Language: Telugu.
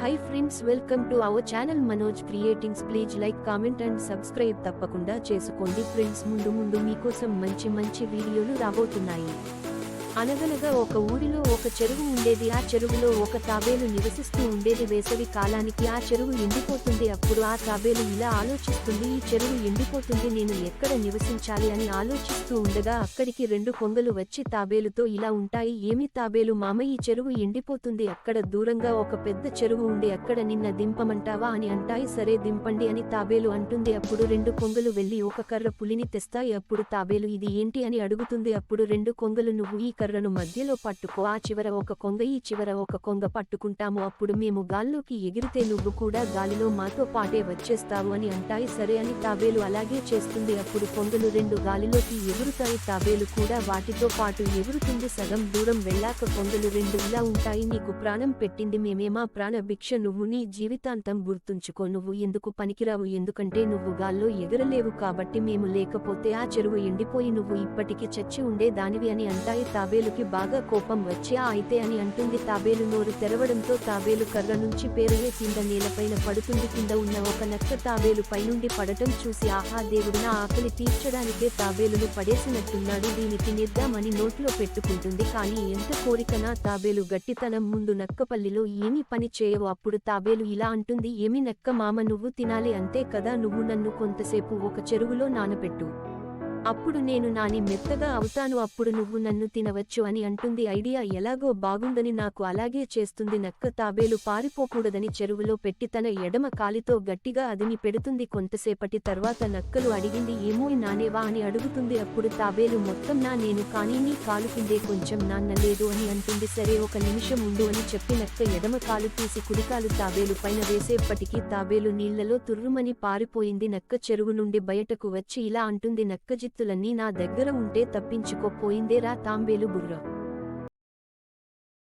Hi friends, welcome to our channel Manoj Creatings. Please like, comment and subscribe తప్పకుండా చేసుకోండి ఫ్రెండ్స్. ముందు మీకోసం మంచి వీడియోలు రాబోతున్నాయి. అనగనగా ఒక ఊరిలో ఒక చెరువు ఉండేది. ఆ చెరువులో ఒక తాబేలు నివసిస్తూ ఉండేది. వేసవి కాలానికి ఆ చెరువు ఎండిపోతుంది. అప్పుడు ఆ తాబేలు ఇలా ఆలోచిస్తుంది, ఈ చెరువు ఎండిపోతుంది, నేను ఎక్కడ నివసించాలి అని ఆలోచిస్తూ ఉండగా అక్కడికి రెండు కొంగలు వచ్చి తాబేలుతో ఇలా ఉంటాయి. ఏమి తాబేలు మామ, ఈ చెరువు ఎండిపోతుంది, అక్కడ దూరంగా ఒక పెద్ద చెరువు ఉంది, అక్కడ నిన్న దింపమంటావా అని అంటాయి. సరే దింపండి అని తాబేలు అంటుంది. అప్పుడు రెండు కొంగలు వెళ్లి ఒక కర్ర పులిని తెస్తాయి. అప్పుడు తాబేలు ఇది ఏంటి అని అడుగుతుంది. అప్పుడు రెండు కొంగలు, నువ్వు ఈ కర్రను మధ్యలో పట్టుకో, ఆ చివర ఒక కొంగ, ఈ చివర ఒక కొంగ పట్టుకుంటాము, అప్పుడు మేము గాల్లోకి ఎగిరితే నువ్వు కూడా గాలిలో మాతో పాటే వచ్చేస్తావు అని అంటాయి. సరే అని తాబేలు అలాగే చేస్తుంది. అప్పుడు కొంగలు రెండు గాలిలోకి ఎగురుతాయి, తాబేలు కూడా వాటితో పాటు ఎగురుతుంది. సగం దూరం వెళ్ళాక కొంగలు రెండు ఇలా ఉంటాయి, నీకు ప్రాణం పెట్టింది మేమేమా ప్రాణ భిక్ష, నువ్వు నీ జీవితాంతం గుర్తుంచుకో, నువ్వు ఎందుకు పనికిరావు, ఎందుకంటే నువ్వు గాల్లో ఎగరలేవు కాబట్టి, మేము లేకపోతే ఆ చెరువు ఎండిపోయి నువ్వు ఇప్పటికి చచ్చి ఉండే దానివి అని అంటాయి. తాబేలుకి బాగా కోపం వచ్చి అయితే అని అంటుంది. తాబేలు నోరు తెరవడంతో తాబేలు కర్ర నుంచి పేరయ్యే కింద నేలపైన పడుతుంది. కింద ఉన్న ఒక నక్క తాబేలు పైనుండి పడటం చూసి, ఆహా దేవుడు, నా ఆకలి తీర్చడానికే తాబేలును పడేసినట్టున్నాడు, దీన్ని తినేద్దామని నోట్లో పెట్టుకుంటుంది. కానీ ఎంత కోరికనా, తాబేలు గట్టితనం ముందు నక్కపల్లిలో ఏమీ పని చేయవు. అప్పుడు తాబేలు ఇలా అంటుంది, ఏమి నక్క మామ, నువ్వు తినాలి అంతే కదా, నువ్వు నన్ను కొంతసేపు ఒక చెరువులో నానబెట్టు, అప్పుడు నేను నాని మెత్తగా అవుతాను, అప్పుడు నువ్వు నన్ను తినవచ్చు అని అంటుంది. ఐడియా ఎలాగో బాగుందని నాకు అలాగే చేస్తుంది. నక్క తాబేలు పారిపోకూడదని చెరువులో పెట్టి తన ఎడమ కాలితో గట్టిగా అదిమి పెడుతుంది. కొంతసేపటి తర్వాత నక్కలు అడిగింది, ఏమో నానేవా అని అడుగుతుంది. అప్పుడు తాబేలు మొత్తం నా నేను, కానీ నీ కాలు కిందే కొంచెం నాన్నలేదు అని అంటుంది. సరే ఒక నిమిషం ఉండు అని చెప్పి నక్క ఎడమ కాలు తీసి కుడికాలు తాబేలు పైన వేసేప్పటికీ తాబేలు నీళ్లలో తుర్రుమని పారిపోయింది. నక్క చెరువు నుండి బయటకు వచ్చి ఇలా అంటుంది, నక్క జిత్తులన్నీ నా దగ్గర ఉంటే తప్పించుకోపోయిందే రా తాంబేలు బుర్ర.